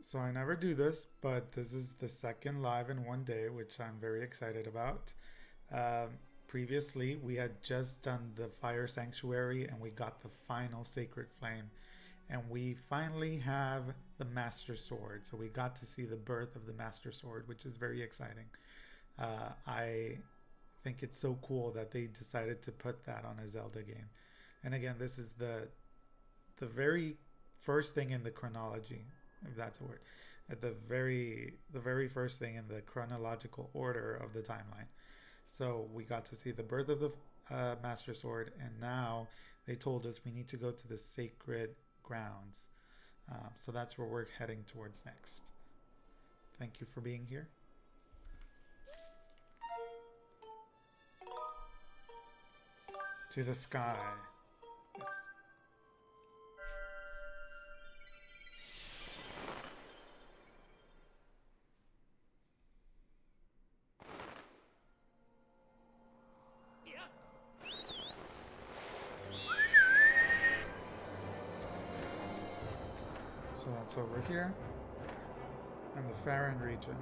So I never do this, but this is the second live in one day, which I'm very excited about. Previously, we had just done the Fire Sanctuary and we got the final Sacred Flame. And we finally have the Master Sword. So we got to see the birth of the Master Sword, which is very exciting. I think it's so cool that they decided to put that on a Zelda game. And again, this is the very first thing in the chronology, if that's a word, at the very first thing in the chronological order of the timeline. So we got to see the birth of the Master Sword, and now they told us we need to go to the sacred grounds. So that's where we're heading towards next. Thank you for being here. To the sky. Yes. So that's over here. And the Farron region.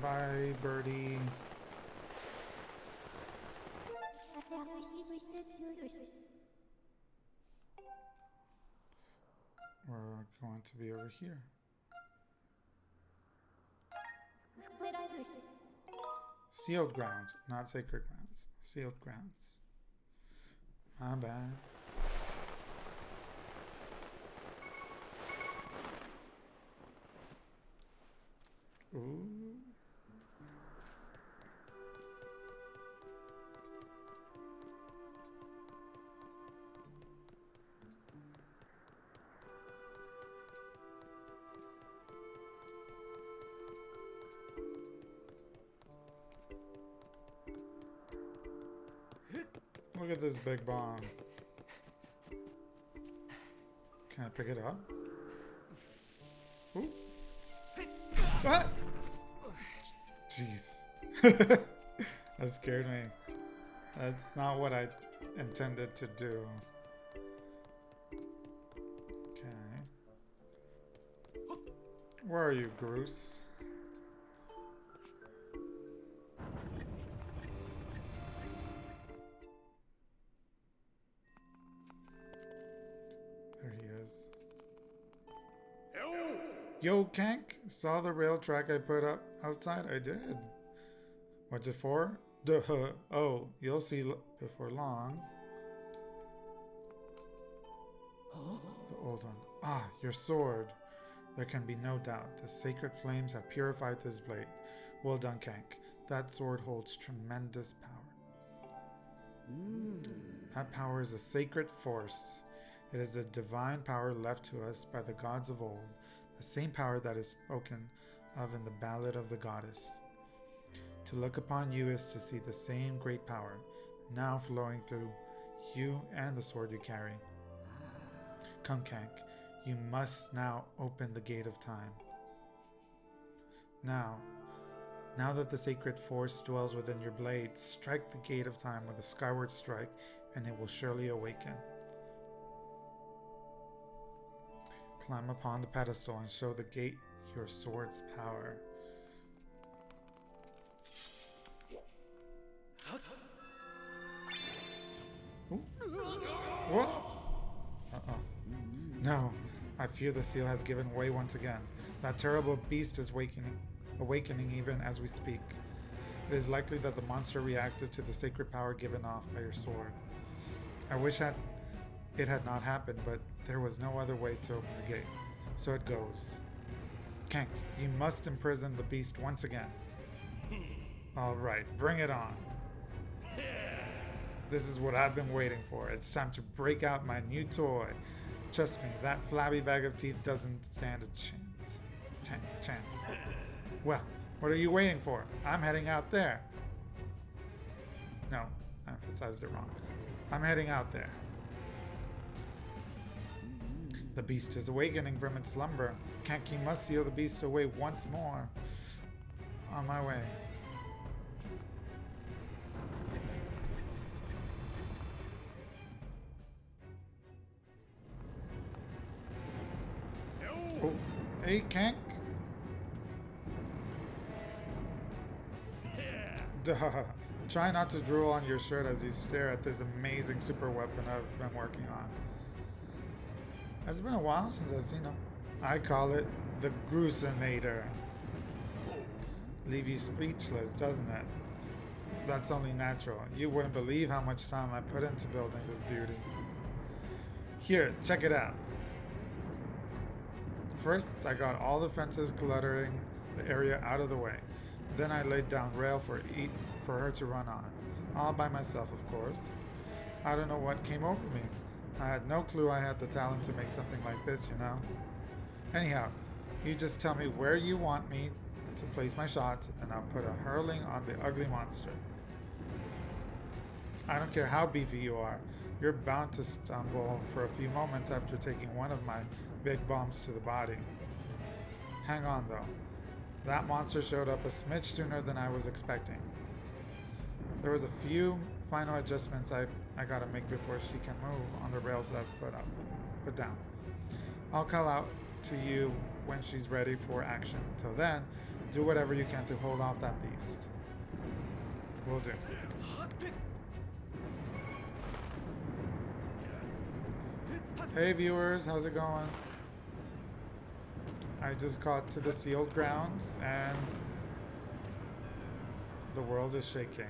Bye, birdie. We're going to be over here. Sealed grounds, not sacred grounds. Sealed grounds. My bad. Ooh. Look at this big bomb. Can I pick it up? Ooh. What? Jeez. That scared me. That's not what I intended to do. Okay. Where are you, Groose? Yo, Kank, saw the rail track I put up outside? I did. What's it for? Duh. Oh, you'll see before long. The old one. Ah, your sword. There can be no doubt. The sacred flames have purified this blade. Well done, Kank. That sword holds tremendous power. That power is a sacred force. It is a divine power left to us by the gods of old. The same power that is spoken of in the Ballad of the Goddess. To look upon you is to see the same great power, now flowing through you and the sword you carry. Come, Kank, you must now open the gate of time. Now that the sacred force dwells within your blade, strike the gate of time with a skyward strike, and it will surely awaken. Climb upon the pedestal and show the gate your sword's power. Ooh. Whoa! Uh-oh. No, I fear the seal has given way once again. That terrible beast is awakening even as we speak. It is likely that the monster reacted to the sacred power given off by your sword. I wish it had not happened, but there was no other way to open the gate. So it goes. Kank, you must imprison the beast once again. Alright, bring it on. This is what I've been waiting for. It's time to break out my new toy. Trust me, that flabby bag of teeth doesn't stand a chance. Well, what are you waiting for? I'm heading out there. No, I emphasized it wrong. I'm heading out there. The beast is awakening from its slumber. Kanki must seal the beast away once more. On my way. Oh, hey, Kank. Duh. Try not to drool on your shirt as you stare at this amazing super weapon I've been working on. It's been a while since I've seen him. I call it the Gruesonator. Leave you speechless, doesn't it? That's only natural. You wouldn't believe how much time I put into building this beauty. Here, check it out. First, I got all the fences cluttering the area out of the way. Then I laid down rail for her to run on. All by myself, of course. I don't know what came over me. I had no clue I had the talent to make something like this, you know? Anyhow, you just tell me where you want me to place my shots, and I'll put a hurling on the ugly monster. I don't care how beefy you are. You're bound to stumble for a few moments after taking one of my big bombs to the body. Hang on, though. That monster showed up a smidge sooner than I was expecting. There was a few final adjustments I gotta make before she can move on the rails I've put down. I'll call out to you when she's ready for action. Till then, do whatever you can to hold off that beast. Will do. Hey viewers, how's it going? I just got to the sealed grounds and the world is shaking.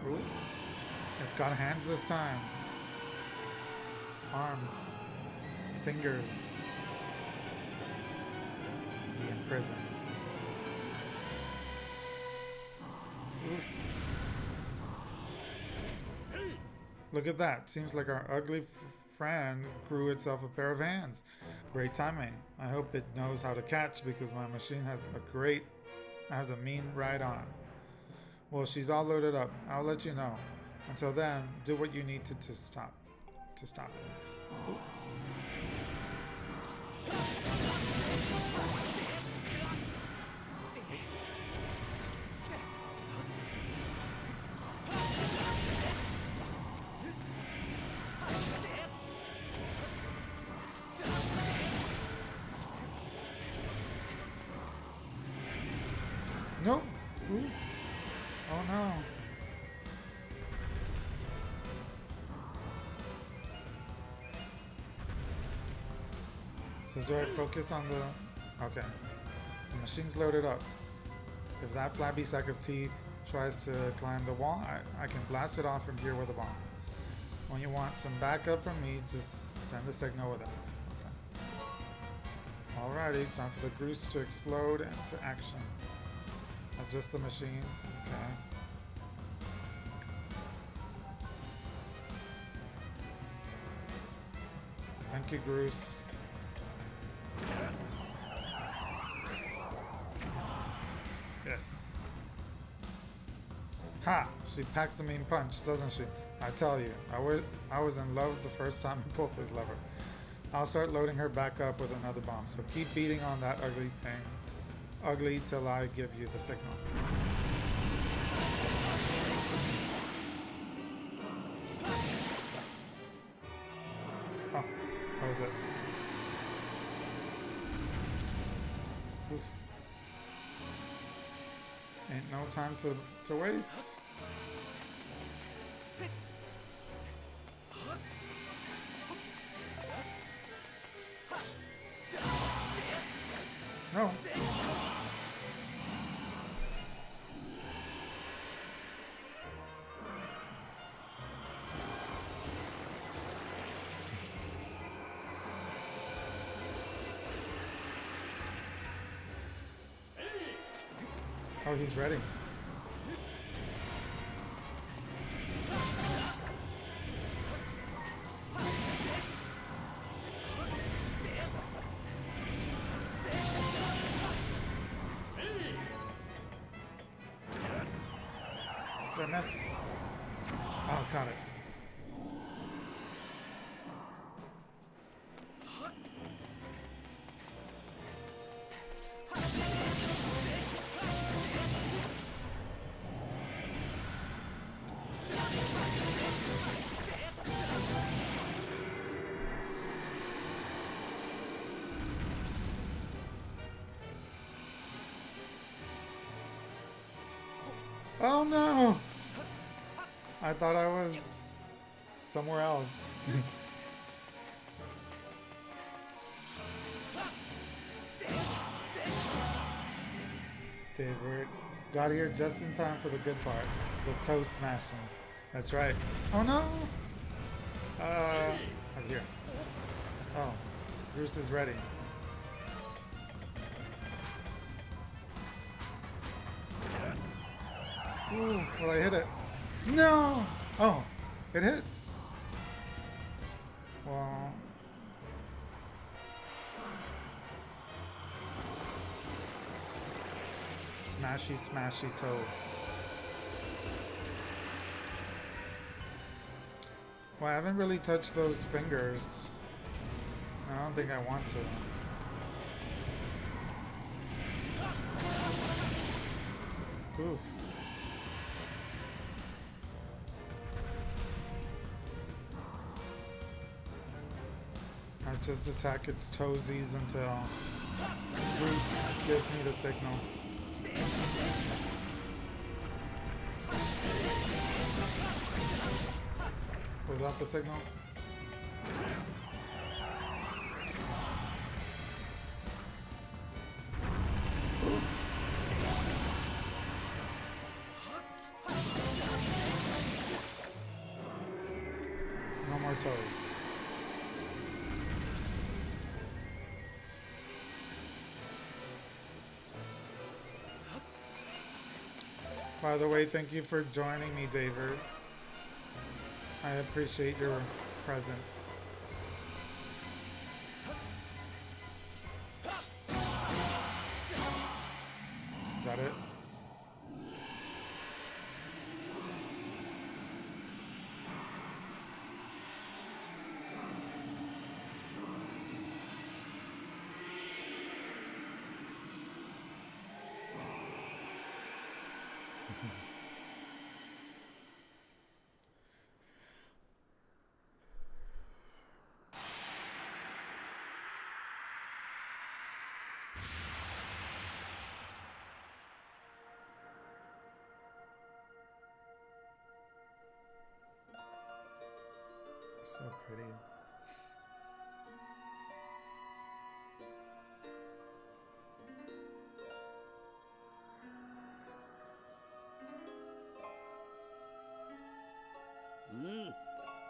Ooh. It's got hands this time. Arms. Fingers. The Imprisoned. Oof. Look at that. Seems like our ugly friend grew itself a pair of hands. Great timing. I hope it knows how to catch because my machine has a mean right arm. Well, she's all loaded up. I'll let you know. Until then, do what you need to stop it. Ooh. No. Ooh. Oh no. So do I focus on the... Okay. The machine's loaded up. If that flabby sack of teeth tries to climb the wall, I can blast it off from here with a bomb. When you want some backup from me, just send a signal with us. Okay. Alrighty, time for the Groose to explode and to action. Adjust the machine. Okay. Thank you, Groose. Yes. Ha! She packs a mean punch, doesn't she? I tell you, I was in love the first time I pulled this lever. I'll start loading her back up with another bomb, so keep beating on that ugly thing. Ugly till I give you the signal. Oh, that was it. Oof. Ain't no time to waste. No. Oh, he's ready. Did I miss? Oh, got it. Oh no! I thought I was somewhere else. David got here just in time for the good part. The toe smashing. That's right. Oh no! I'm here. Oh, Bruce is ready. Ooh, will I hit it? No! Oh, it hit. Well, smashy, smashy toes. Well, I haven't really touched those fingers. I don't think I want to. Oof. I just attack its toesies until Bruce gives me the signal. Was that the signal? No more toes. By the way, thank you for joining me, David. I appreciate your presence. Is that it? So pretty.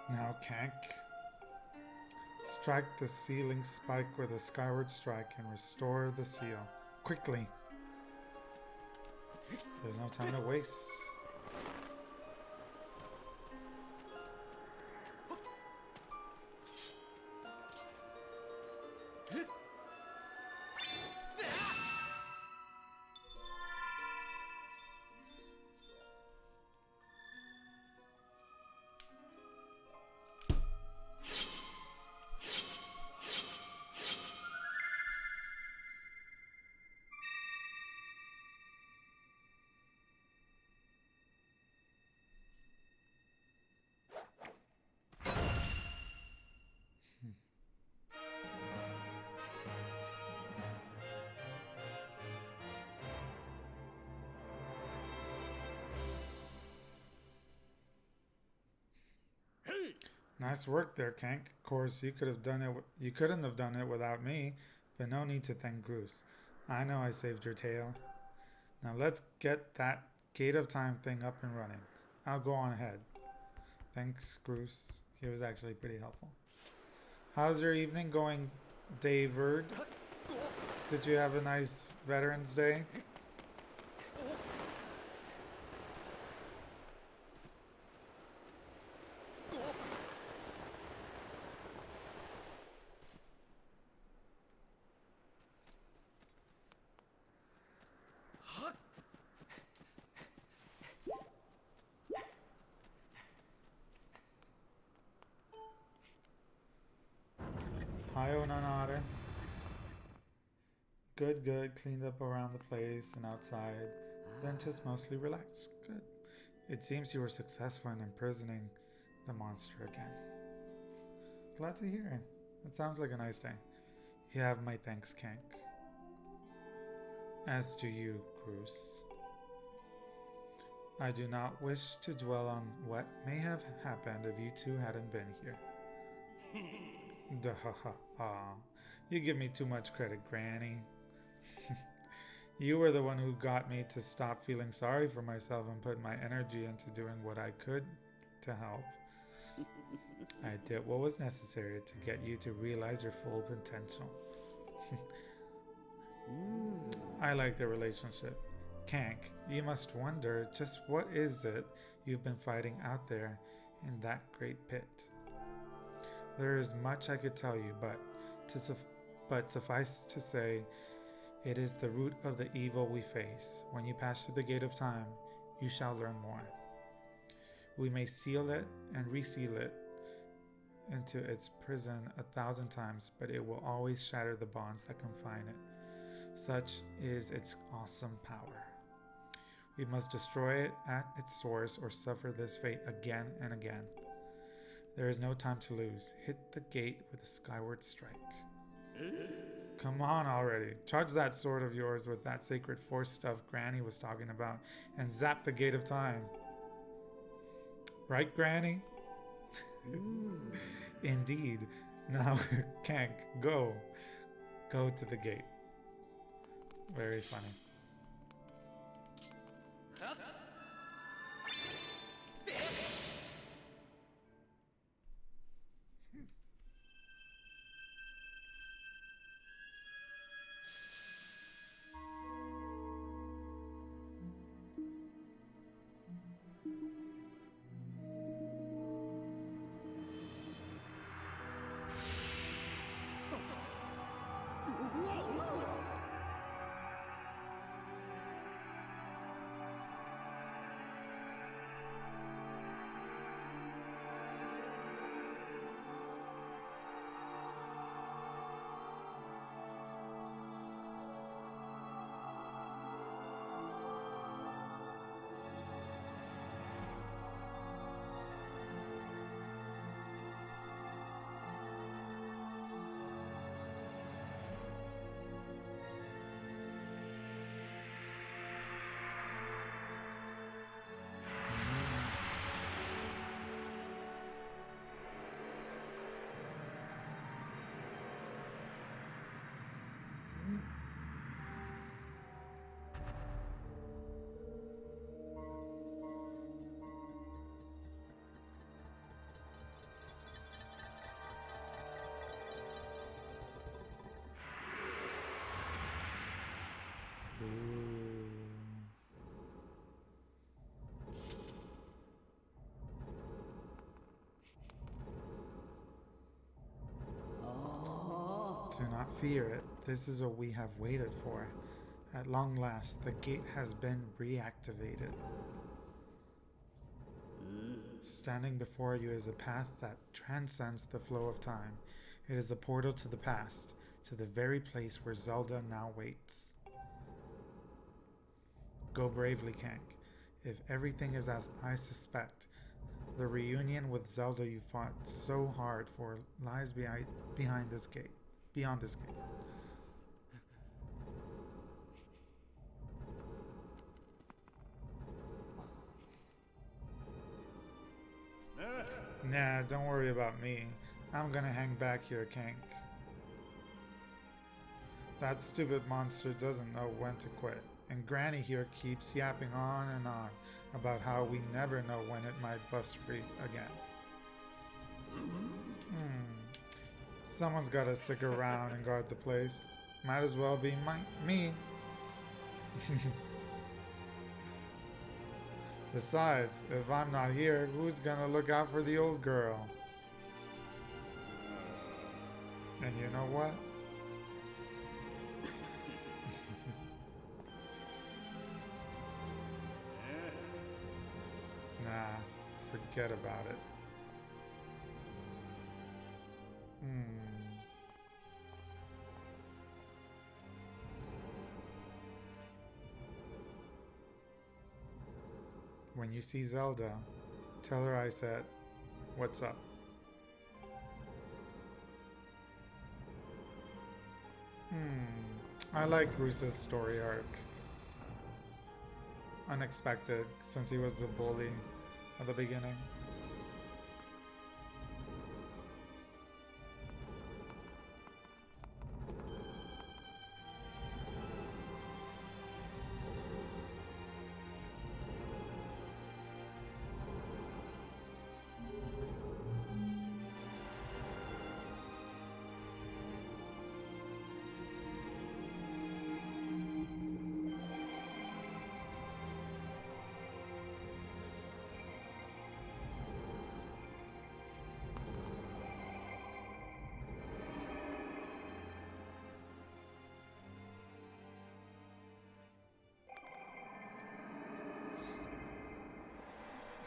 Now, Kank. Strike the ceiling spike with a skyward strike and restore the seal. Quickly. There's no time to waste. Nice work there, Kank. Of course, you could have done it. You couldn't have done it without me, but no need to thank Bruce. I know I saved your tail. Now let's get that Gate of Time thing up and running. I'll go on ahead. Thanks, Bruce. He was actually pretty helpful. How's your evening going, David? Did you have a nice Veterans Day? Hi, Onanada. Good, good. Cleaned up around the place and outside. Then just mostly relaxed. Good. It seems you were successful in imprisoning the monster again. Glad to hear. It sounds like a nice day. You have my thanks, Kank. As do you, Cruz. I do not wish to dwell on what may have happened if you two hadn't been here. Duh. You give me too much credit, Granny. You were the one who got me to stop feeling sorry for myself and put my energy into doing what I could to help. I did what was necessary to get you to realize your full potential. I like the relationship. Kank, you must wonder just what is it you've been fighting out there in that great pit. There is much I could tell you, but suffice to say, it is the root of the evil we face. When you pass through the gate of time, you shall learn more. We may seal it and reseal it into its prison 1,000 times, but it will always shatter the bonds that confine it. Such is its awesome power. We must destroy it at its source or suffer this fate again and again. There is no time to lose. Hit the gate with a skyward strike. Come on already. Charge that sword of yours with that sacred force stuff Granny was talking about and zap the gate of time. Right, Granny? Indeed. Now, Kank, go. Go to the gate. Very funny. Do not fear it. This is what we have waited for. At long last, the gate has been reactivated. Standing before you is a path that transcends the flow of time. It is a portal to the past, to the very place where Zelda now waits. Go bravely, Kank. If everything is as I suspect, the reunion with Zelda you fought so hard for lies behind this gate. Beyond this gate. Nah, don't worry about me. I'm gonna hang back here, Kank. That stupid monster doesn't know when to quit. And Granny here keeps yapping on and on about how we never know when it might bust free again. Someone's gotta stick around and guard the place. Might as well be me. Besides, if I'm not here, who's gonna look out for the old girl? And you know what? Nah, forget about it. When you see Zelda, tell her I said, what's up? I like Bruce's story arc. Unexpected, since he was the bully at the beginning.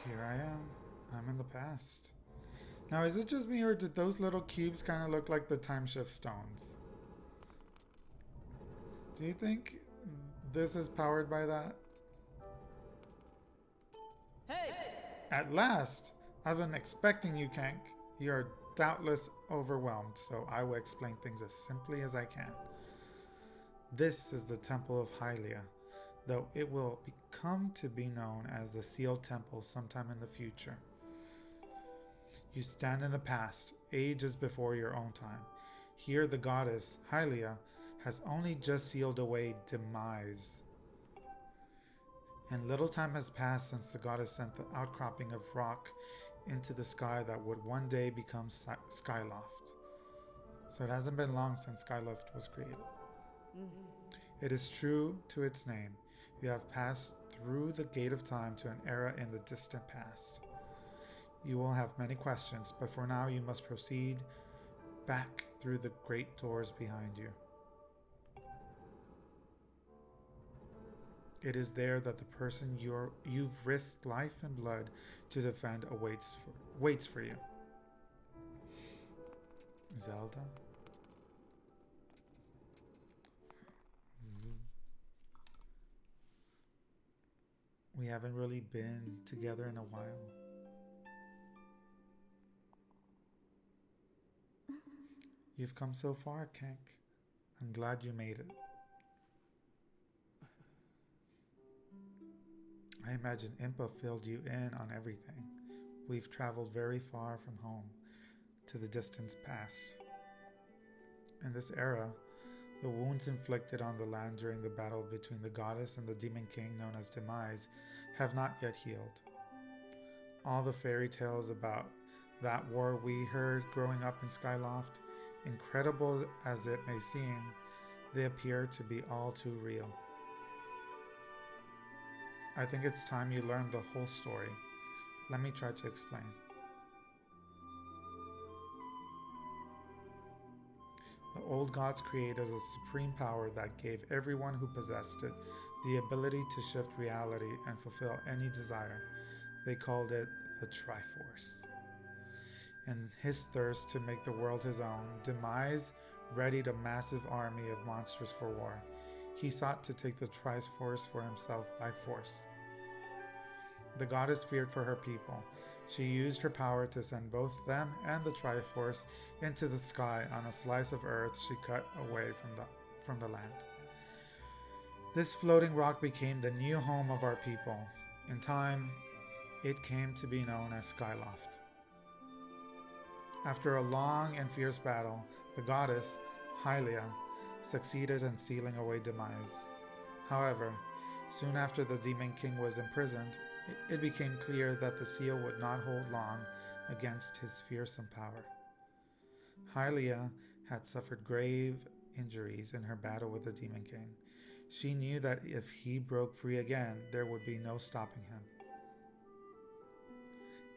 Here I am. I'm in the past. Now, is it just me or did those little cubes kind of look like the time shift stones? Do you think this is powered by that? Hey! At last! I've been expecting you, Kank. You're doubtless overwhelmed, so I will explain things as simply as I can. This is the Temple of Hylia, though it will become to be known as the Sealed Temple sometime in the future. You stand in the past, ages before your own time. Here the goddess, Hylia, has only just sealed away demise. And little time has passed since the goddess sent the outcropping of rock into the sky that would one day become Skyloft. So it hasn't been long since Skyloft was created. It is true to its name. You have passed through the gate of time to an era in the distant past. You will have many questions, but for now you must proceed back through the great doors behind you. It is there that the person you've risked life and blood to defend waits for you. Zelda? We haven't really been together in a while. You've come so far, Kank. I'm glad you made it. I imagine Impa filled you in on everything. We've traveled very far from home, to the distant past. In this era, the wounds inflicted on the land during the battle between the goddess and the demon king known as Demise have not yet healed. All the fairy tales about that war we heard growing up in Skyloft, incredible as it may seem, they appear to be all too real. I think it's time you learned the whole story. Let me try to explain. The old gods created a supreme power that gave everyone who possessed it the ability to shift reality and fulfill any desire. They called it the Triforce. In his thirst to make the world his own, Demise readied a massive army of monsters for war. He sought to take the Triforce for himself by force. The goddess feared for her people. She used her power to send both them and the Triforce into the sky on a slice of earth she cut away from the land. This floating rock became the new home of our people. In time, it came to be known as Skyloft. After a long and fierce battle, the goddess, Hylia, succeeded in sealing away Demise. However, soon after the Demon King was imprisoned, it became clear that the seal would not hold long against his fearsome power. Hylia had suffered grave injuries in her battle with the Demon King. She knew that if he broke free again, there would be no stopping him.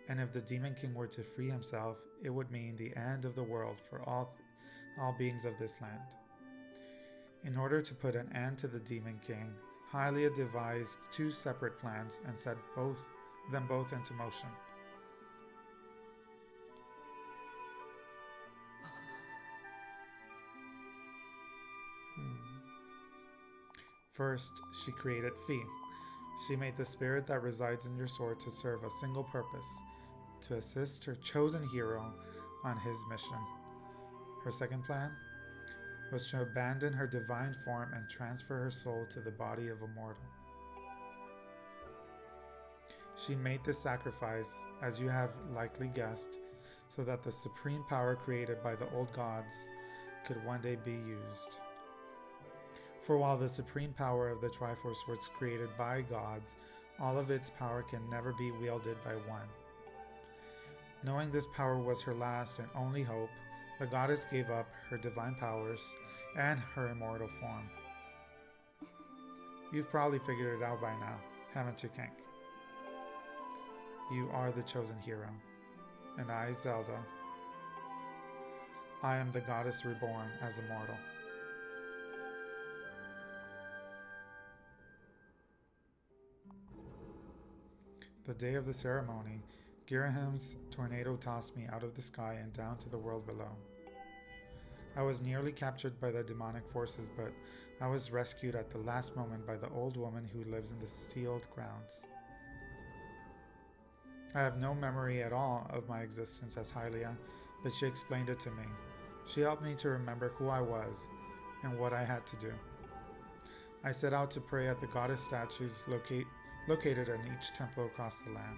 And if the Demon King were to free himself, it would mean the end of the world for all beings of this land. In order to put an end to the Demon King, Hylia devised two separate plans and set them both into motion. First, she created Fi, She made the spirit that resides in your sword to serve a single purpose, to assist her chosen hero on his mission. Her second plan was to abandon her divine form and transfer her soul to the body of a mortal. She made this sacrifice, as you have likely guessed, so that the supreme power created by the old gods could one day be used. For while the supreme power of the Triforce was created by gods, all of its power can never be wielded by one. Knowing this power was her last and only hope, the goddess gave up her divine powers and her immortal form. You've probably figured it out by now, haven't you, Kank? You are the chosen hero, and I, Zelda, I am the goddess reborn as a mortal. The day of the ceremony, Girahim's tornado tossed me out of the sky and down to the world below. I was nearly captured by the demonic forces, but I was rescued at the last moment by the old woman who lives in the sealed grounds. I have no memory at all of my existence as Hylia, but she explained it to me. She helped me to remember who I was and what I had to do. I set out to pray at the goddess statues located in each temple across the land.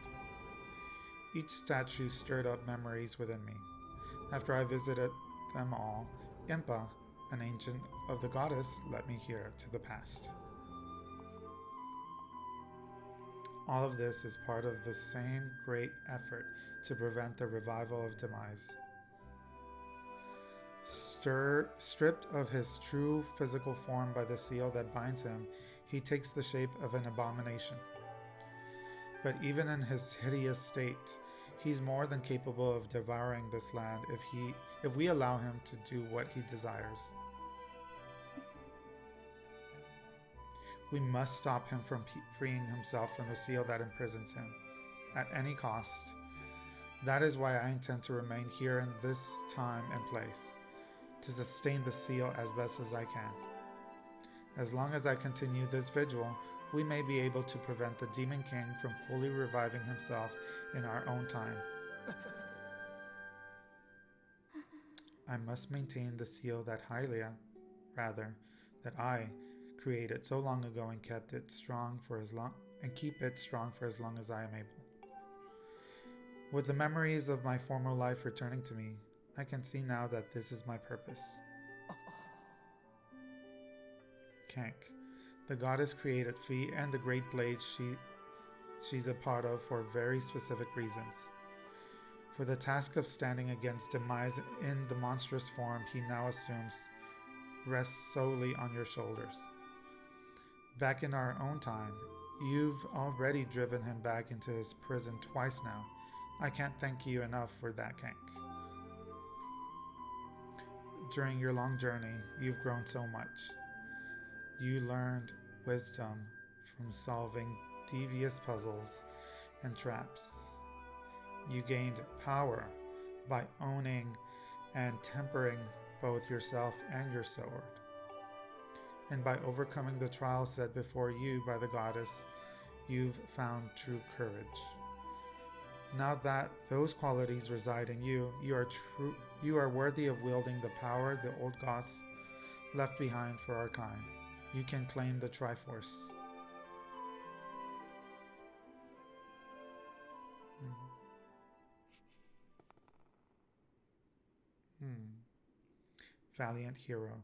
Each statue stirred up memories within me. After I visited them all, Impa, an ancient of the goddess, led me here to the past. All of this is part of the same great effort to prevent the revival of demise. Stripped of his true physical form by the seal that binds him, he takes the shape of an abomination. But even in his hideous state, he's more than capable of devouring this land if we allow him to do what he desires. We must stop him from freeing himself from the seal that imprisons him, at any cost. That is why I intend to remain here in this time and place, to sustain the seal as best as I can. As long as I continue this vigil, we may be able to prevent the Demon King from fully reviving himself in our own time. I must maintain the seal that that I created so long ago and keep it strong for as long as I am able. With the memories of my former life returning to me, I can see now that this is my purpose. Kank, the goddess created Fee and the great blade she's a part of for very specific reasons. For the task of standing against demise in the monstrous form he now assumes rests solely on your shoulders. Back in our own time, you've already driven him back into his prison twice now. I can't thank you enough for that, Kank. During your long journey, you've grown so much. You learned wisdom from solving devious puzzles and traps. You gained power by owning and tempering both yourself and your sword. And by overcoming the trials set before you by the goddess, you've found true courage. Now that those qualities reside in you, you are worthy of wielding the power the old gods left behind for our kind. You can claim the Triforce. Valiant hero,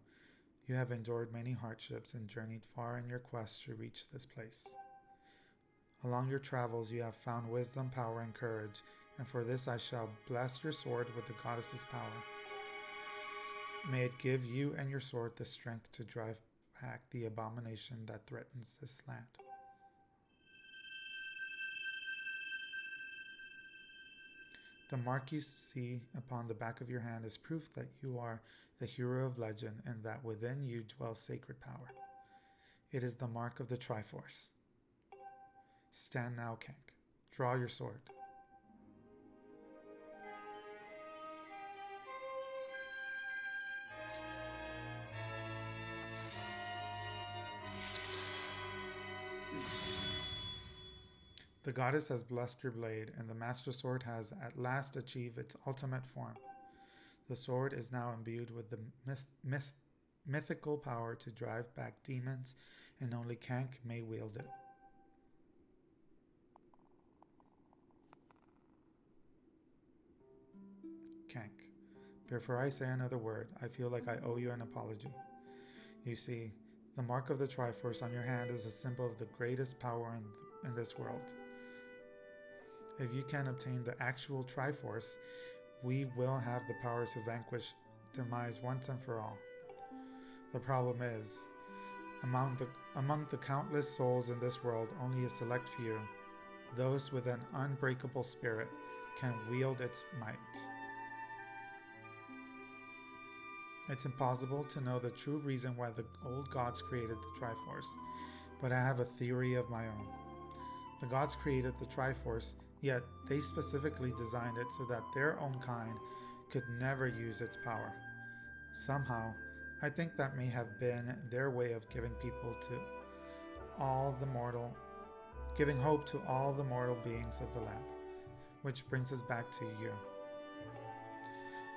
you have endured many hardships and journeyed far in your quest to reach this place. Along your travels you have found wisdom, power, and courage, and for this I shall bless your sword with the goddess's power. May it give you and your sword the strength to drive back the abomination that threatens this land. The mark you see upon the back of your hand is proof that you are the hero of legend and that within you dwells sacred power. It is the mark of the Triforce. Stand now, Kank. Draw your sword. The goddess has blessed your blade, and the Master Sword has at last achieved its ultimate form. The sword is now imbued with the mythical power to drive back demons, and only Kank may wield it. Kank. Before I say another word, I feel like I owe you an apology. You see, the mark of the Triforce on your hand is a symbol of the greatest power in this world. If you can obtain the actual Triforce, we will have the power to vanquish demise once and for all. The problem is, among the countless souls in this world, only a select few, those with an unbreakable spirit, can wield its might. It's impossible to know the true reason why the old gods created the Triforce, but I have a theory of my own. The gods created the Triforce, yet they specifically designed it so that their own kind could never use its power. Somehow, I think that may have been their way of giving hope to all the mortal beings of the land. Which brings us back to you.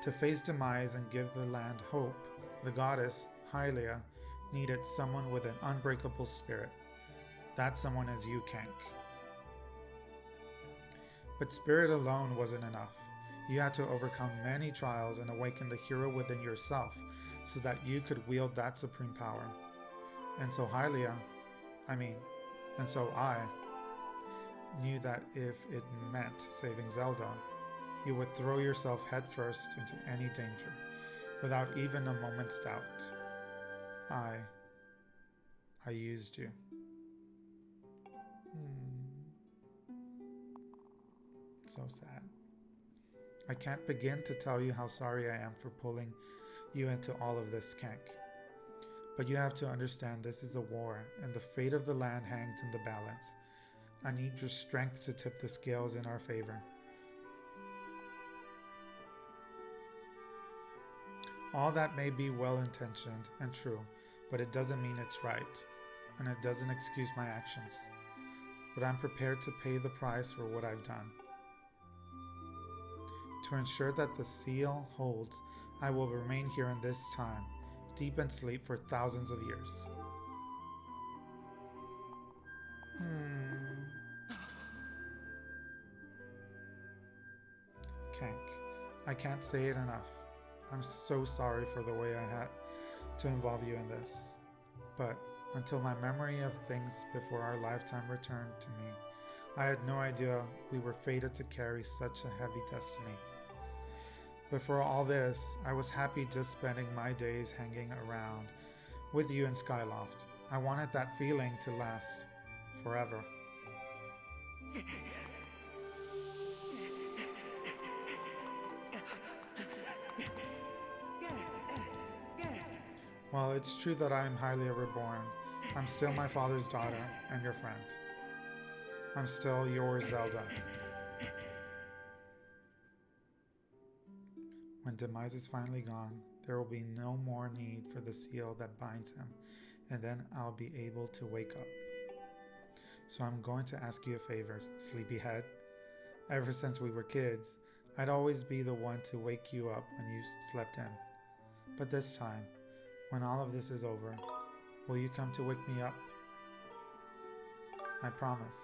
To face demise and give the land hope, the goddess, Hylia, needed someone with an unbreakable spirit. That someone is you, Kank. But spirit alone wasn't enough. You had to overcome many trials and awaken the hero within yourself so that you could wield that supreme power. And so I knew that if it meant saving Zelda, you would throw yourself headfirst into any danger, without even a moment's doubt. I used you. So sad. I can't begin to tell you how sorry I am for pulling you into all of this, Kank. But you have to understand this is a war, and the fate of the land hangs in the balance. I need your strength to tip the scales in our favor. All that may be well-intentioned and true, but it doesn't mean it's right, and it doesn't excuse my actions. But I'm prepared to pay the price for what I've done. To ensure that the seal holds, I will remain here in this time, deep in sleep for thousands of years. Kank, I can't say it enough. I'm so sorry for the way I had to involve you in this. But until my memory of things before our lifetime returned to me, I had no idea we were fated to carry such a heavy destiny. Before all this, I was happy just spending my days hanging around with you in Skyloft. I wanted that feeling to last forever. Well, it's true that I am Hylia reborn. I'm still my father's daughter and your friend. I'm still your Zelda. When Demise is finally gone, there will be no more need for the seal that binds him, and then I'll be able to wake up. So I'm going to ask you a favor, sleepyhead. Ever since we were kids, I'd always be the one to wake you up when you slept in. But this time, when all of this is over, will you come to wake me up? I promise.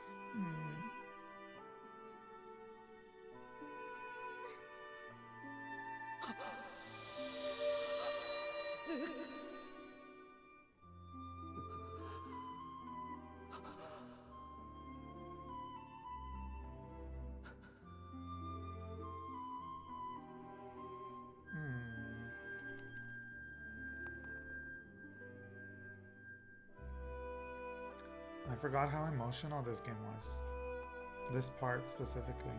I forgot how emotional this game was. This part specifically.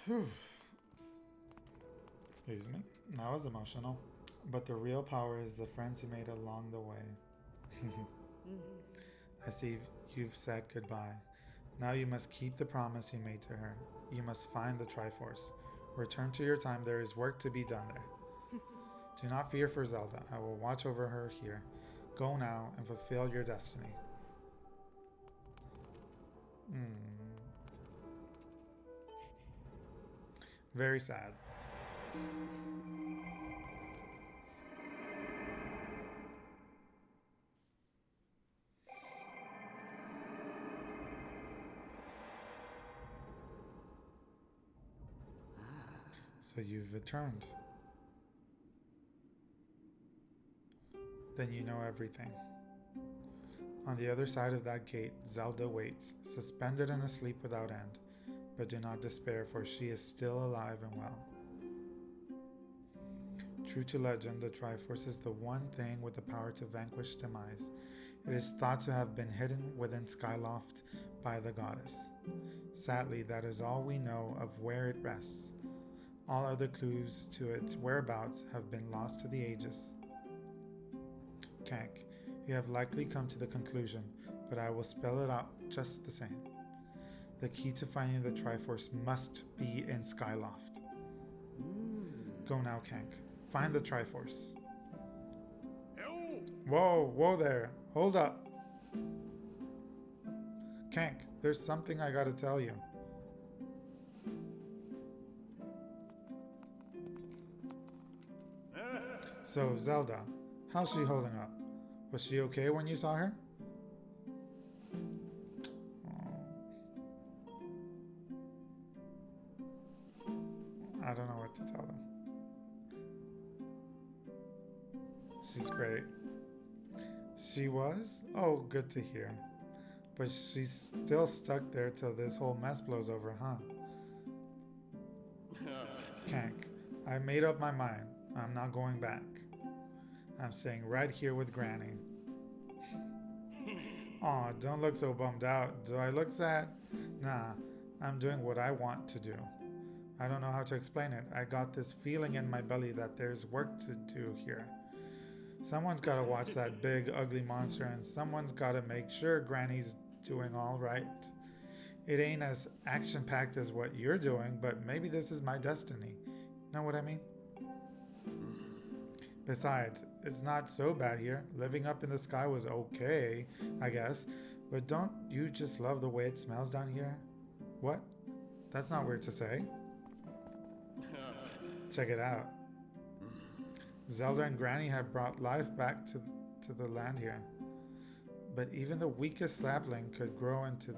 Whew. Excuse me. That was emotional. But the real power is the friends you made along the way. I see you've said goodbye. Now you must keep the promise you made to her. You must find the Triforce. Return to your time. There is work to be done there. Do not fear for Zelda. I will watch over her here. Go now and fulfill your destiny. Very sad. So you've returned. Then you know everything. On the other side of that gate, Zelda waits, suspended and asleep without end. But do not despair, for she is still alive and well. True to legend, the Triforce is the one thing with the power to vanquish demise. It is thought to have been hidden within Skyloft by the goddess. Sadly, that is all we know of where it rests. All other clues to its whereabouts have been lost to the ages. Kank, you have likely come to the conclusion, but I will spell it out just the same. The key to finding the Triforce must be in Skyloft. Go now, Kank. Find the Triforce. Whoa there. Hold up. Kank, there's something I gotta tell you. So, Zelda, how's she holding up? Was she okay when you saw her? I don't know what to tell them. She's great. She was? Oh, good to hear. But she's still stuck there till this whole mess blows over, huh? Kank, I made up my mind. I'm not going back. I'm staying right here with Granny. Aw, don't look so bummed out. Do I look sad? Nah, I'm doing what I want to do. I don't know how to explain it. I got this feeling in my belly that there's work to do here. Someone's gotta watch that big, ugly monster, and someone's gotta make sure Granny's doing all right. It ain't as action-packed as what you're doing, but maybe this is my destiny. Know what I mean? Besides, it's not so bad here. Living up in the sky was okay, I guess. But don't you just love the way it smells down here? What? That's not weird to say. Check it out. Zelda and Granny have brought life back to the land here. But even the weakest sapling could grow into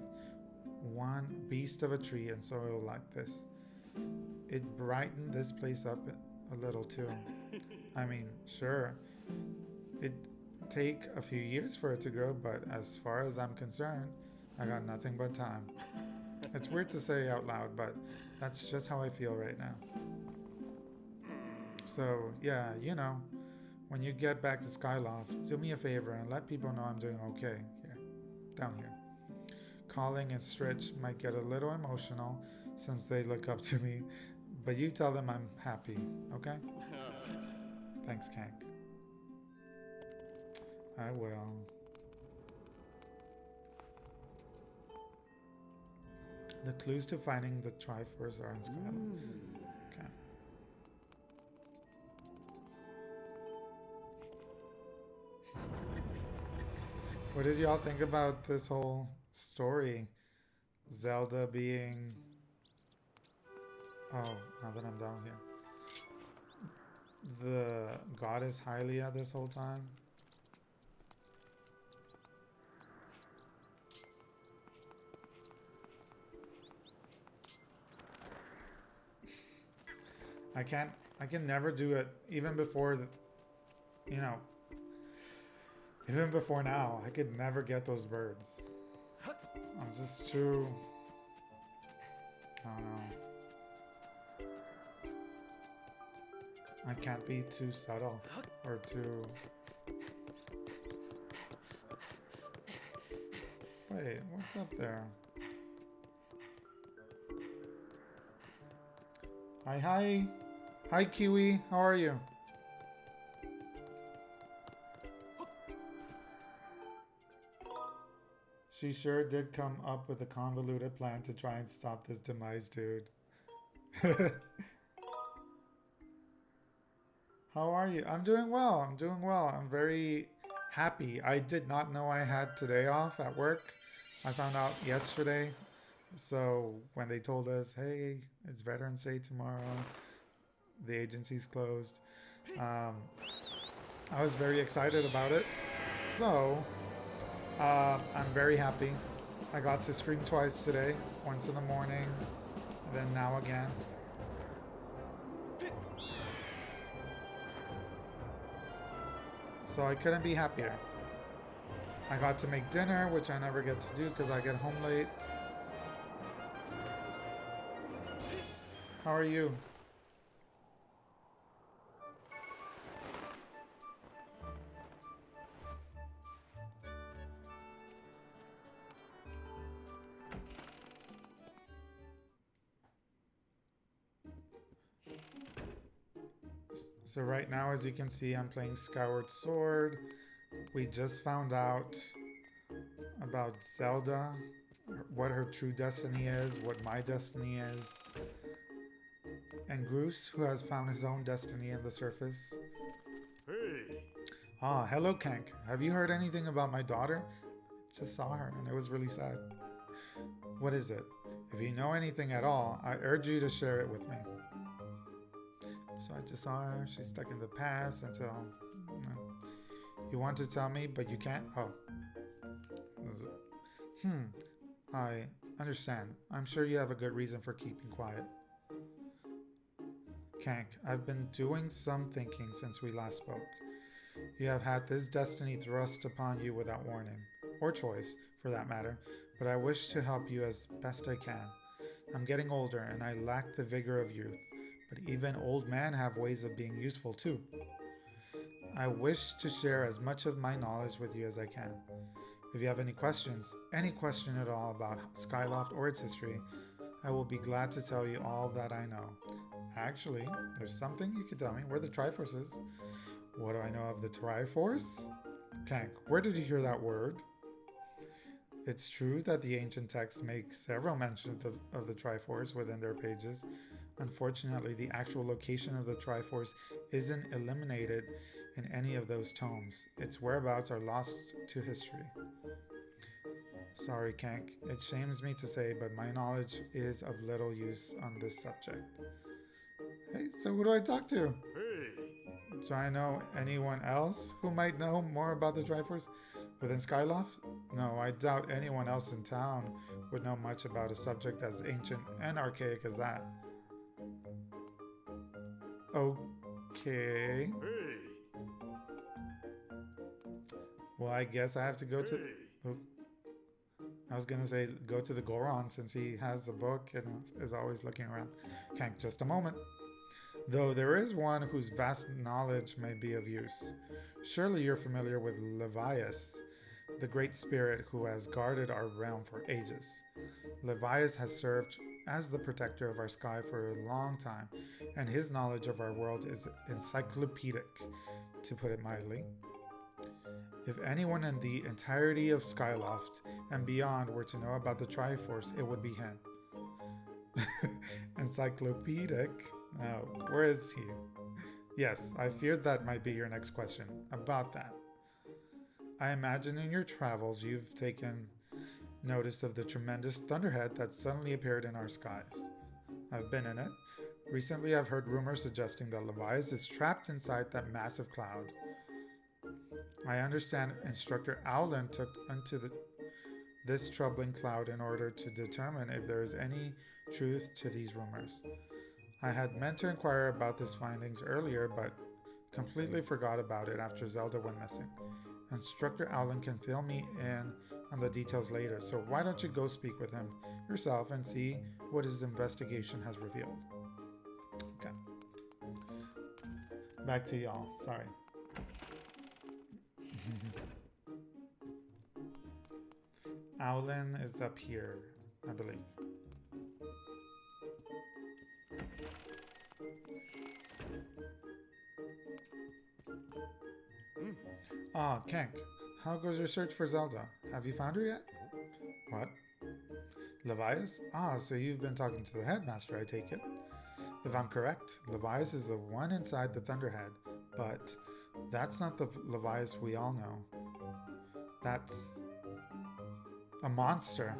one beast of a tree in soil like this. It brightened this place up a little too. I mean, sure, it'd take a few years for it to grow, but as far as I'm concerned, I got nothing but time. It's weird to say out loud, but that's just how I feel right now. So, yeah, you know, when you get back to Skyloft, do me a favor and let people know I'm doing okay here, down here. Calling and Stretch might get a little emotional since they look up to me, but you tell them I'm happy, okay? Thanks, Kank. I will. The clues to finding the Triforce are in Skyloft. Okay. What did y'all think about this whole story? Zelda being... Oh, now that I'm down here. The goddess Hylia this whole time. I can never do it even before the, you know, even before now, I could never get those birds. I'm just too, I don't know. I can't be too subtle or too... Wait, what's up there? Hi, hi. Hi, Kiwi. How are you? She sure did come up with a convoluted plan to try and stop this demise, dude. How are you? I'm doing well. I'm doing well. I'm very happy. I did not know I had today off at work. I found out yesterday. So when they told us, hey, it's Veterans Day tomorrow, the agency's closed, um, I was very excited about it. So I'm very happy. I got to scream twice today, once in the morning, and then now again. So I couldn't be happier. I got to make dinner, which I never get to do because I get home late. How are you? So right now, as you can see, I'm playing Skyward Sword. We just found out about Zelda, what her true destiny is, what my destiny is. And Groose, who has found his own destiny in the surface. Hey! Ah, hello Kank. Have you heard anything about my daughter? Just saw her and it was really sad. What is it? If you know anything at all, I urge you to share it with me. So I just saw her. She's stuck in the past until you want to tell me, but you can't. Oh. I understand. I'm sure you have a good reason for keeping quiet. Kank, I've been doing some thinking since we last spoke. You have had this destiny thrust upon you without warning, or choice, for that matter, but I wish to help you as best I can. I'm getting older and I lack the vigor of youth, but even old men have ways of being useful too. I wish to share as much of my knowledge with you as I can. If you have any questions, any question at all about Skyloft or its history, I will be glad to tell you all that I know. Actually, there's something you could tell me where the Triforce is. What do I know of the Triforce? Kank, where did you hear that word? It's true that the ancient texts make several mentions of the Triforce within their pages. Unfortunately, the actual location of the Triforce isn't eliminated in any of those tomes. Its whereabouts are lost to history. Sorry, Kank. It shames me to say, but my knowledge is of little use on this subject. Hey, so who do I talk to? Hey! Do I know anyone else who might know more about the Triforce within Skyloft? No, I doubt anyone else in town would know much about a subject as ancient and archaic as that. Okay. Hey! Well, I guess I have to go to... Oh, I was gonna say go to the Goron since he has the book and is always looking around. Kank, just a moment. Though there is one whose vast knowledge may be of use. Surely you're familiar with Levias, the great spirit who has guarded our realm for ages. Levias has served as the protector of our sky for a long time, and his knowledge of our world is encyclopedic, to put it mildly. If anyone in the entirety of Skyloft and beyond were to know about the Triforce, it would be him. Encyclopedic? No, where is he? Yes, I feared that might be your next question. About that. I imagine in your travels you've taken notice of the tremendous thunderhead that suddenly appeared in our skies. I've been in it. Recently I've heard rumors suggesting that Levias is trapped inside that massive cloud. I understand Instructor Owlin took into this troubling cloud in order to determine if there is any truth to these rumors. I had meant to inquire about these findings earlier, but completely forgot about it after Zelda went missing. Instructor Owlin can fill me in on the details later, so why don't you go speak with him yourself and see what his investigation has revealed. Okay. Back to y'all. Sorry. Owlin is up here, I believe. Ah, Kenk, how goes your search for Zelda? Have you found her yet? What? Levias? Ah, so you've been talking to the headmaster, I take it. If I'm correct, Levias is the one inside the Thunderhead, but that's not the Levias we all know. That's a monster.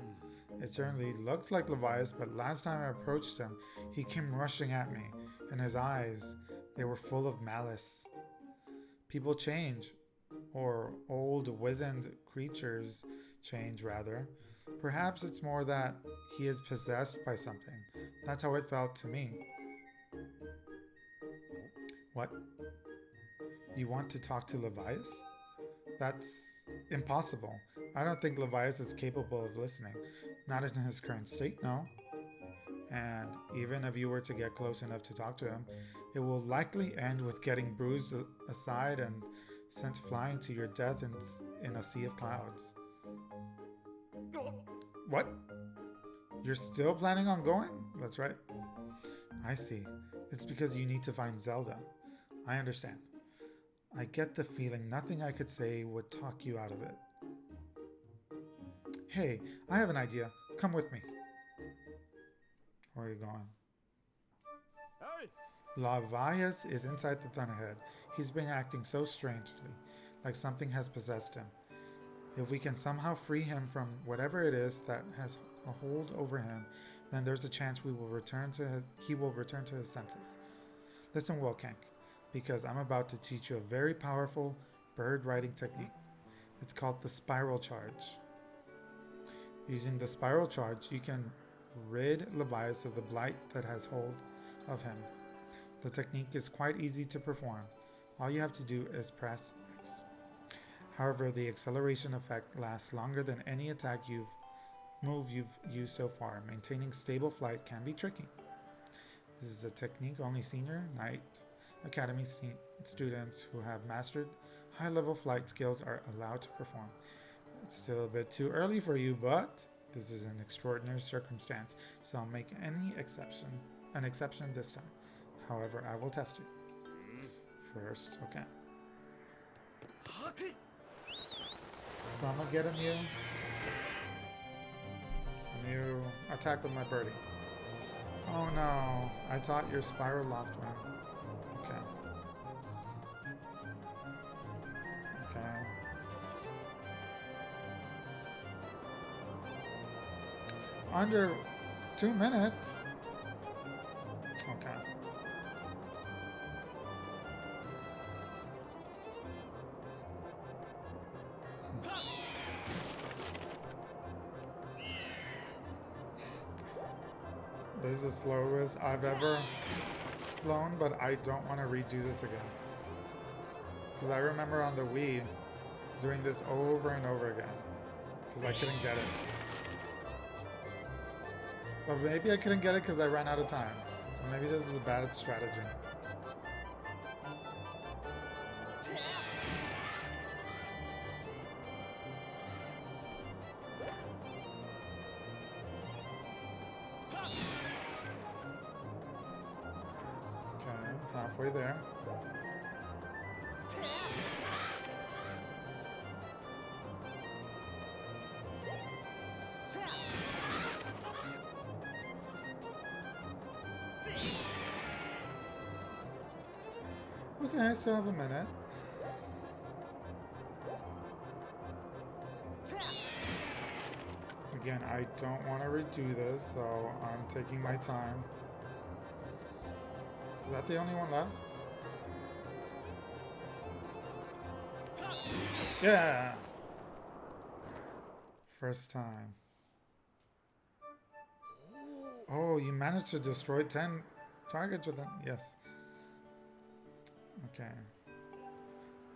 It certainly looks like Levias, but last time I approached him, he came rushing at me, and his eyes, they were full of malice. People change, or old, wizened creatures change, rather. Perhaps it's more that he is possessed by something. That's how it felt to me. What? You want to talk to Levias? That's impossible. I don't think Levias is capable of listening. Not in his current state, no. And even if you were to get close enough to talk to him, it will likely end with getting bruised aside and sent flying to your death in a sea of clouds. What? You're still planning on going? That's right. I see. It's because you need to find Zelda. I understand. I get the feeling nothing I could say would talk you out of it. Hey, I have an idea. Come with me. Where are you going? Hey! Levias is inside the Thunderhead. He's been acting so strangely, like something has possessed him. If we can somehow free him from whatever it is that has a hold over him, then there's a chance he will return to his senses. Listen well, Kenk, because I'm about to teach you a very powerful bird riding technique. It's called the spiral charge. Using the spiral charge, you can rid Levias of the blight that has hold of him. The technique is quite easy to perform. All you have to do is press X. However, the acceleration effect lasts longer than any move you've used so far. Maintaining stable flight can be tricky. This is a technique only Senior Knight Academy students who have mastered high-level flight skills are allowed to perform. It's still a bit too early for you, but this is an extraordinary circumstance, so I'll make an exception this time. However, I will test you. First, okay. So I'm gonna get a new attack with my birdie. Oh no, I taught your spiral loft one. Okay. Okay. Under 2 minutes. Okay. This is the slowest I've ever flown, but I don't want to redo this again. Because I remember on the Wii doing this over and over again. Because I couldn't get it. But maybe I couldn't get it because I ran out of time. So maybe this is a bad strategy. Okay, halfway there. Okay, I still have a minute. Again, I don't want to redo this, so I'm taking my time. Is that the only one left? Yeah! First time. Oh, you managed to destroy 10 targets with them? Yes. Okay.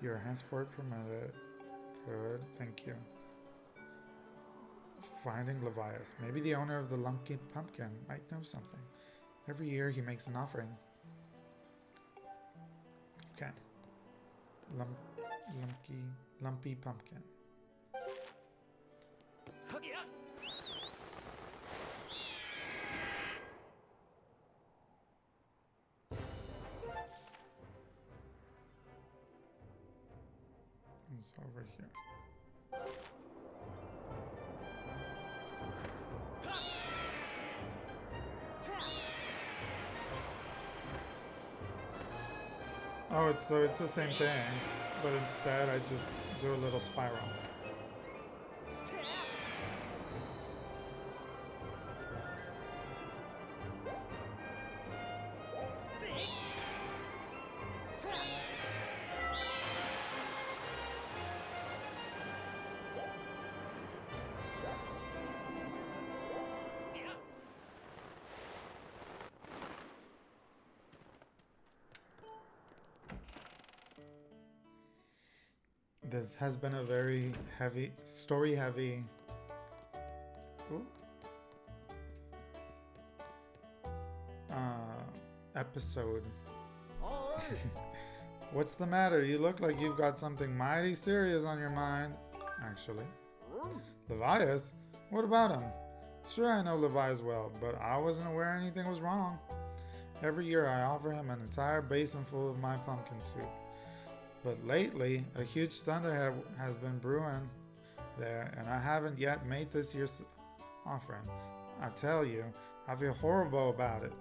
You're henceforth permitted. Good, thank you. Finding Levias. Maybe the owner of the lumpy pumpkin might know something. Every year he makes an offering. Okay. Lumpy pumpkin. It's over here. Oh, it's the same thing, but instead I just do a little spiral. This has been a very heavy, story-heavy episode. What's the matter? You look like you've got something mighty serious on your mind. Actually. Levias? What about him? Sure, I know Levias well, but I wasn't aware anything was wrong. Every year I offer him an entire basin full of my pumpkin soup. But lately, a huge thunderhead has been brewing there, and I haven't yet made this year's offering. I tell you, I feel horrible about it.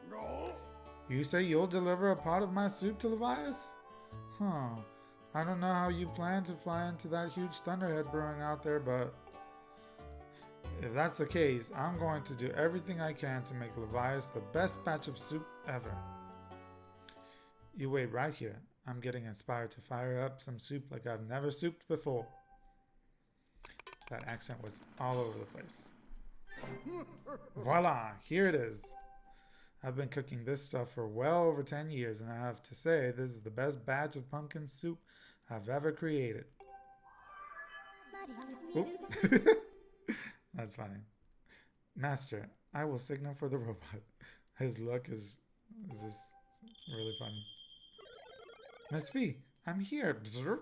No. You say you'll deliver a pot of my soup to Levias? Huh. I don't know how you plan to fly into that huge thunderhead brewing out there, but if that's the case, I'm going to do everything I can to make Levias the best batch of soup ever. You wait right here. I'm getting inspired to fire up some soup like I've never souped before. That accent was all over the place. Voila! Here it is. I've been cooking this stuff for well over 10 years, and I have to say this is the best batch of pumpkin soup I've ever created. That's funny. Master, I will signal for the robot. His look is just really funny. Miss V, I'm here. Bzz.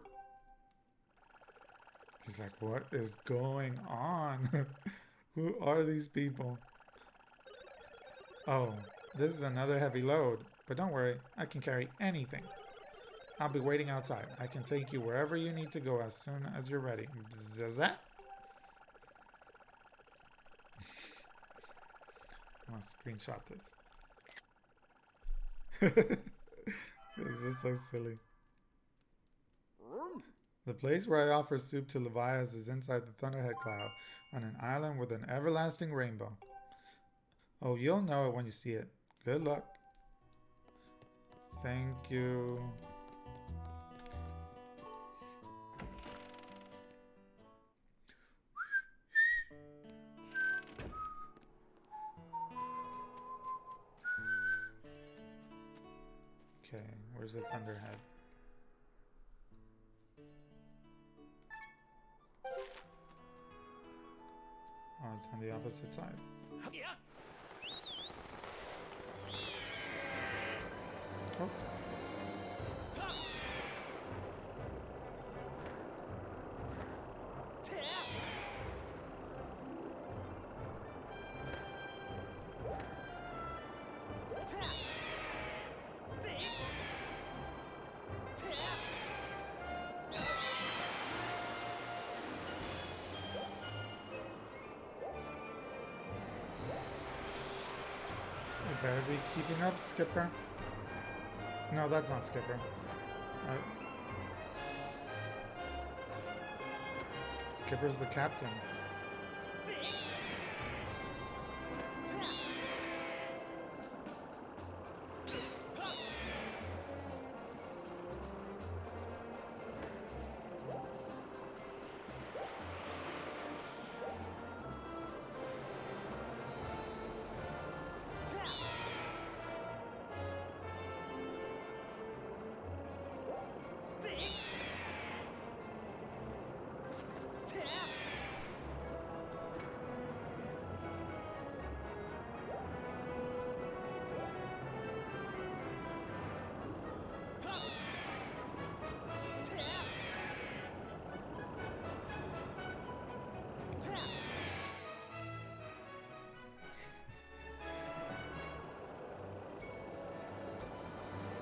He's like, what is going on? Who are these people? Oh, this is another heavy load. But don't worry, I can carry anything. I'll be waiting outside. I can take you wherever you need to go as soon as you're ready. Bzzz. I'm gonna screenshot this. This is so silly. The place where I offer soup to Levias is inside the Thunderhead Cloud, on an island with an everlasting rainbow. Oh, you'll know it when you see it. Good luck. Thank you. Okay, where's the Thunderhead? Oh, it's on the opposite side. Oh. Better be keeping up, Skipper. No, that's not Skipper. Skipper's the captain.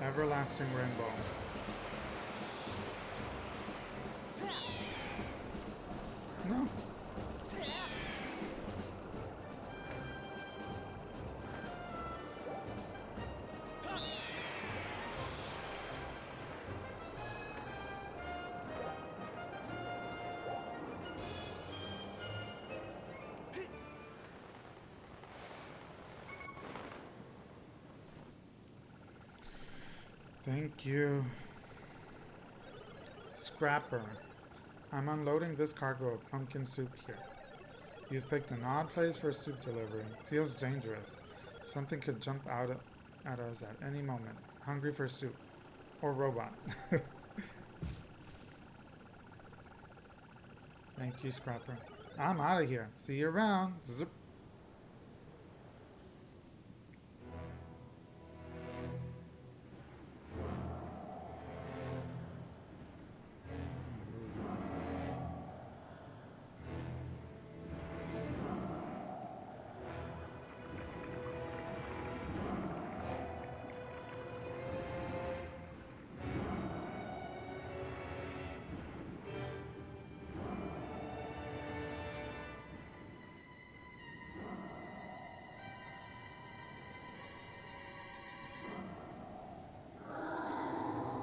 Everlasting rainbow. Thank you. Scrapper. I'm unloading this cargo of pumpkin soup here. You've picked an odd place for soup delivery. Feels dangerous. Something could jump out at us at any moment. Hungry for soup. Or robot. Thank you, Scrapper. I'm out of here. See you around. Zip.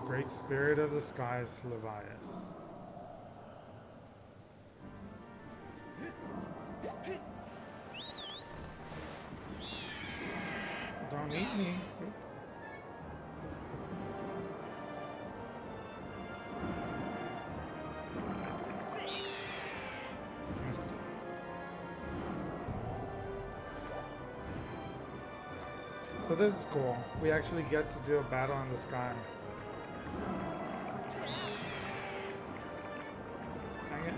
Great Spirit of the Skies, Levias. Don't eat me. Missed it. So this is cool. We actually get to do a battle in the sky. Dang it.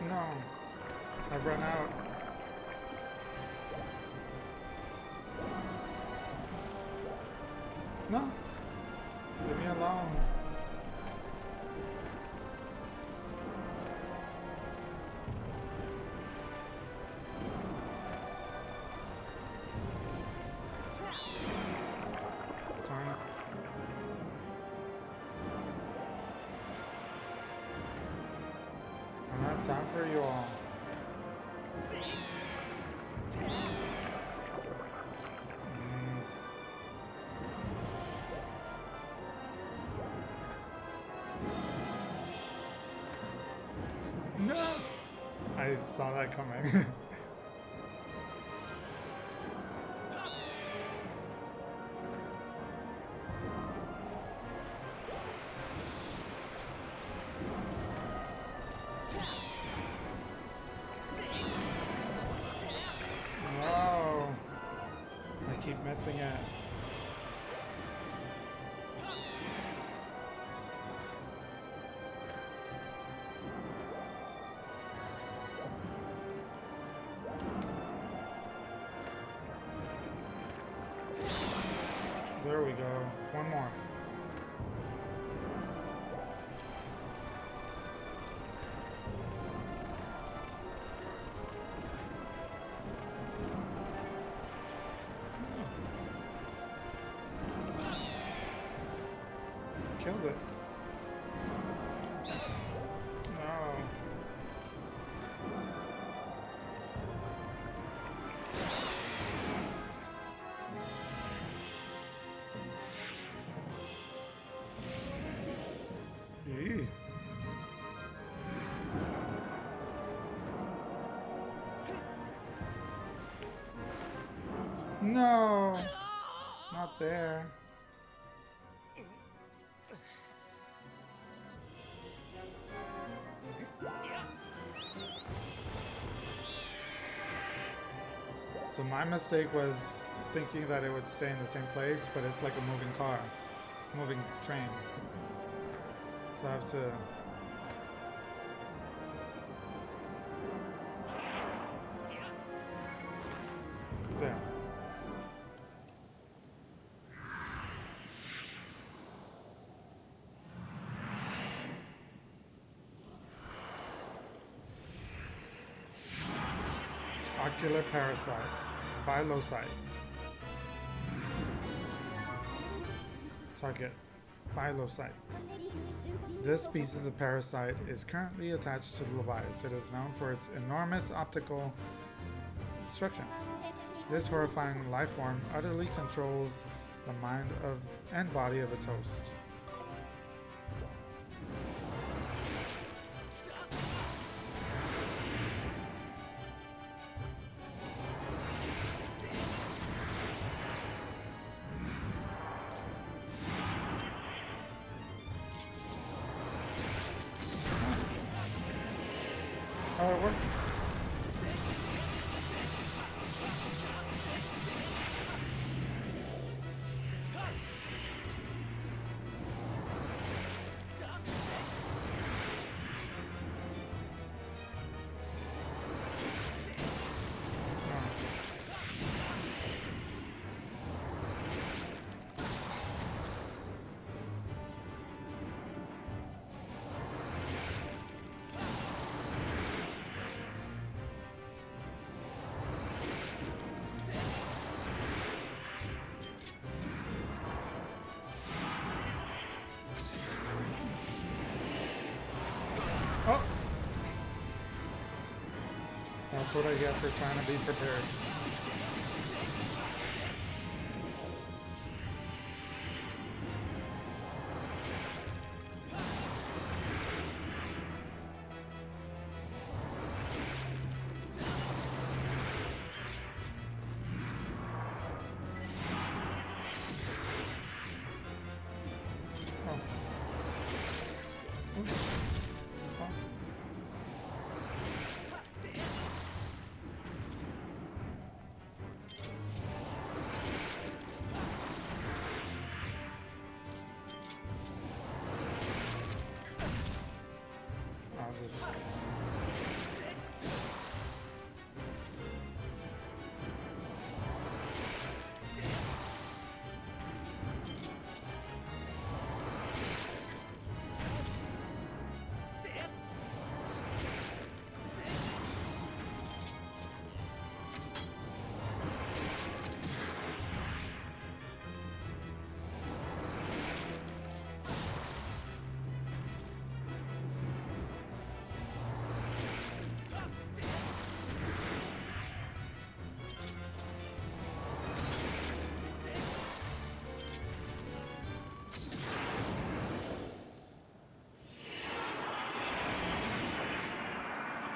No, I've run out. No, leave me alone. Darn it. I don't have time for you all. No! I saw that coming. No! I keep missing it. There we go. One more. Killed it. No. Yes. Eee. No, not there. So my mistake was thinking that it would stay in the same place, but it's like a moving car, moving train. So I have to... There. Ocular parasite. Bilocyte. Target. Bilocyte. This species of parasite is currently attached to the Levias. It is known for its enormous optical destruction. This horrifying life form utterly controls the mind of and body of its host. Oh, it worked. Oh! That's what I get for trying to be prepared. Oh. Oops. Oh. I'll just...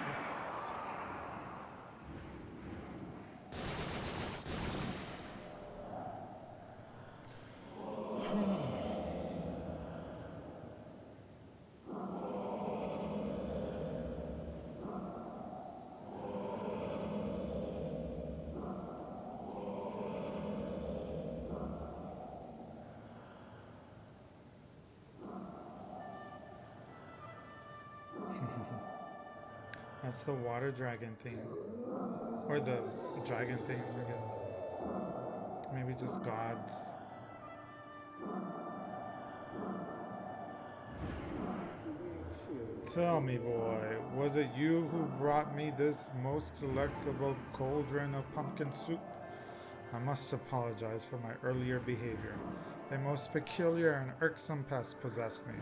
Yes. That's the water dragon thing. Or the dragon thing, I guess. Maybe just gods. Tell me, boy, was it you who brought me this most delectable cauldron of pumpkin soup? I must apologize for my earlier behavior. A most peculiar and irksome pest possessed me.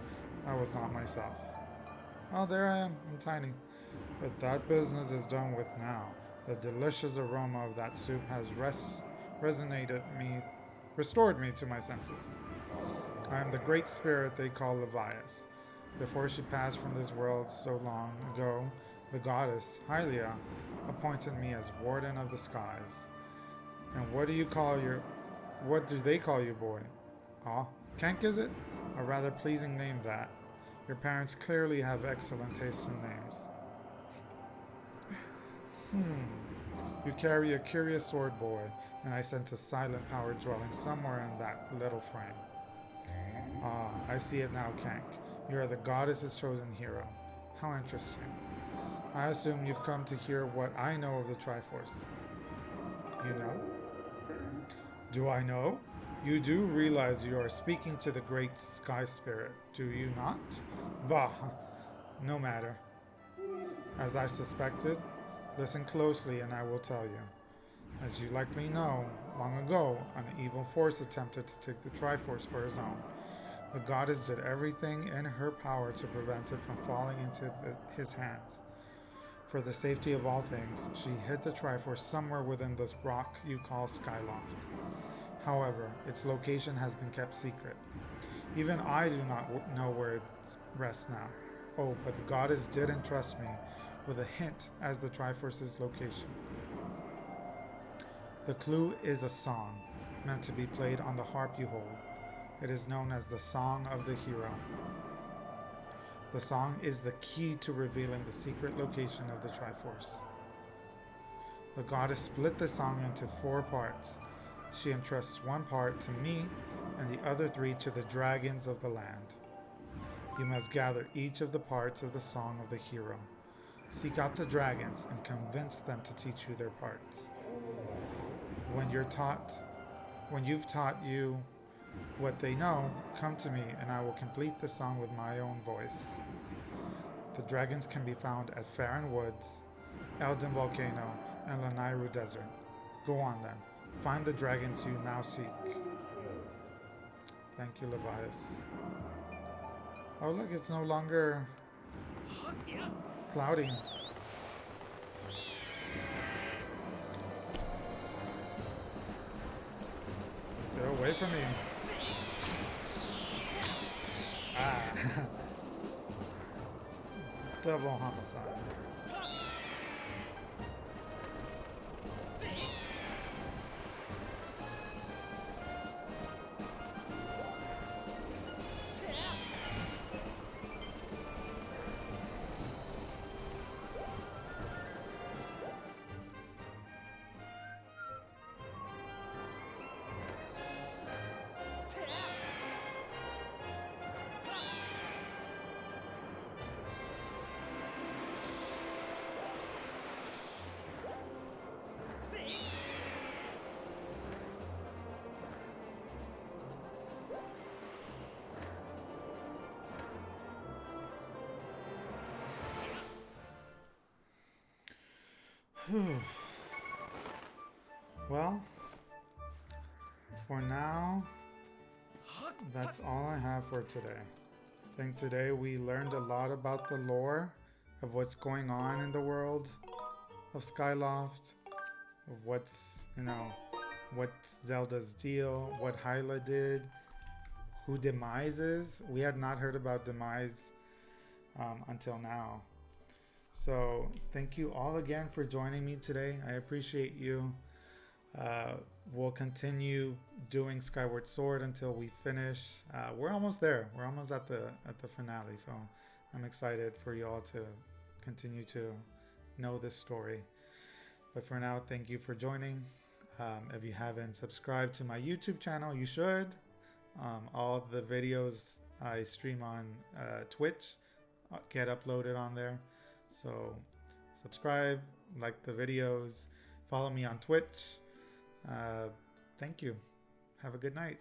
I was not myself. Oh, there I am. I'm tiny. But that business is done with now. The delicious aroma of that soup has restored me to my senses. I am the great spirit they call Levias. Before she passed from this world so long ago, the goddess, Hylia, appointed me as warden of the skies. And what do they call you, boy? Ah, Kank is it? A rather pleasing name that. Your parents clearly have excellent taste in names. You carry a curious sword, boy, and I sense a silent power dwelling somewhere in that little frame. Ah, I see it now, Kank. You are the goddess's chosen hero. How interesting. I assume you've come to hear what I know of the Triforce. You know? Do I know? You do realize you are speaking to the great sky spirit, do you not? Bah, no matter. As I suspected, Listen closely and I will tell you. As you likely know, long ago, an evil force attempted to take the Triforce for his own. The goddess did everything in her power to prevent it from falling into his hands. For the safety of all things, she hid the Triforce somewhere within this rock you call Skyloft. However, its location has been kept secret. Even I do not know where it rests now. Oh, but the goddess did entrust me with a hint as the Triforce's location. The clue is a song, meant to be played on the harp you hold. It is known as the Song of the Hero. The song is the key to revealing the secret location of the Triforce. The goddess split the song into 4 parts. She entrusts one part to me and the other 3 to the dragons of the land. You must gather each of the parts of the Song of the Hero. Seek out the dragons and convince them to teach you their parts. When you've taught you what they know, come to me and I will complete the song with my own voice. The dragons can be found at Farron Woods, Elden Volcano, and Lanairu Desert. Go on then. Find the dragons you now seek. Thank you, Levias. Oh look, it's no longer cloudy. Get away from me. Ah. Double homicide. Well, for now, that's all I have for today. I think today we learned a lot about the lore of what's going on in the world of Skyloft, of what's, what's Zelda's deal, what Hylia did, who Demise is. We had not heard about Demise until now. So thank you all again for joining me today. I appreciate you. We'll continue doing Skyward Sword until we finish. We're almost there. We're almost at the finale. So I'm excited for you all to continue to know this story. But for now, thank you for joining. If you haven't subscribed to my YouTube channel, you should. All the videos I stream on Twitch get uploaded on there. So subscribe, like the videos, follow me on Twitch. Thank you. Have a good night.